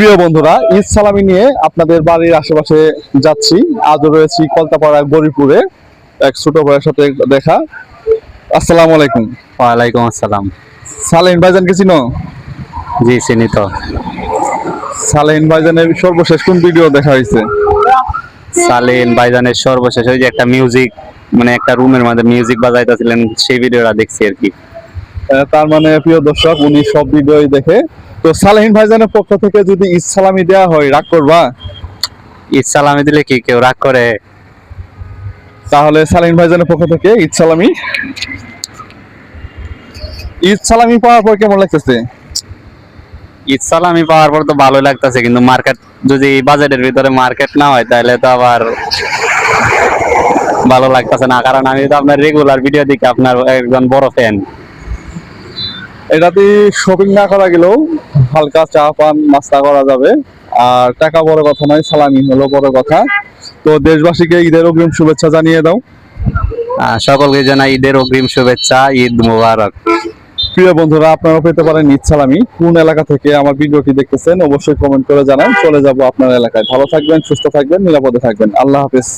প্রিয় বন্ধুরা, ঈদ সালামি নিয়ে আপনাদের বাড়ির আশেপাশে যাচ্ছি। আজও রয়েছি কলতাপাড়া গরিপুরে এক ছোট ভাইয়ের সাথে দেখা। আসসালামু আলাইকুম। ওয়ালাইকুম আসসালাম। সালেহিন ভাইজানকে চিনো? জি চিনি তো। সালেহিন ভাইজানের সর্বশেষ কোন ভিডিও দেখা হয়েছে? সালিন ভাইজানের সর্বশেষ ওই যে একটা মিউজিক, মানে একটা রুমের মধ্যে মিউজিক বাজাইতেছিলেন, সেই ভিডিওটা দেখছি আর কি। তার মানে প্রিয় দর্শক, উনি সব ভিডিওই দেখে। তো সালেহিন ভাইজানের পক্ষ থেকে যদি ঈদ সালামি দেওয়া হয়, রাগ করবা? ঈদ সালামি দিলে কি কেউ রাগ করে? তাহলে সালেহিন ভাইজানের পক্ষ থেকে ঈদ সালামি। ঈদ সালামি পাওয়ার পর কেমন লাগতেছে? ঈদ সালামি পাওয়ার পর তো ভালো লাগতেছে, কিন্তু মার্কেট যদি বাজেটের ভিতরে মার্কেট না হয় তাহলে তো আবার ভালো লাগতেছে না, কারণ আমি তো আপনার রেগুলার ভিডিও দেখি, আপনার একজন বড় ফ্যান। এটাতে শপিং না করা গেলেও হালকা চা পান নাস্তা করা যাবে। আর টাকা বড় কথা নয়, সালামি হলো বড় কথা। তো দেশবাসীকে ঈদের অগ্রিম শুভেচ্ছা জানিয়ে দাও। সকলকে জানাই ঈদের অগ্রিম শুভেচ্ছা, ঈদ মুবারক। প্রিয় বন্ধুরা, আপনারা পেতে পারেন ঈদ সালামি। কোন এলাকা থেকে আমার ভিডিওটি দেখতেছেন অবশ্যই কমেন্ট করে জানান, চলে যাব আপনার এলাকায়। ভালো থাকবেন, সুস্থ থাকবেন, নিরাপদে থাকবেন। আল্লাহ হাফেজ।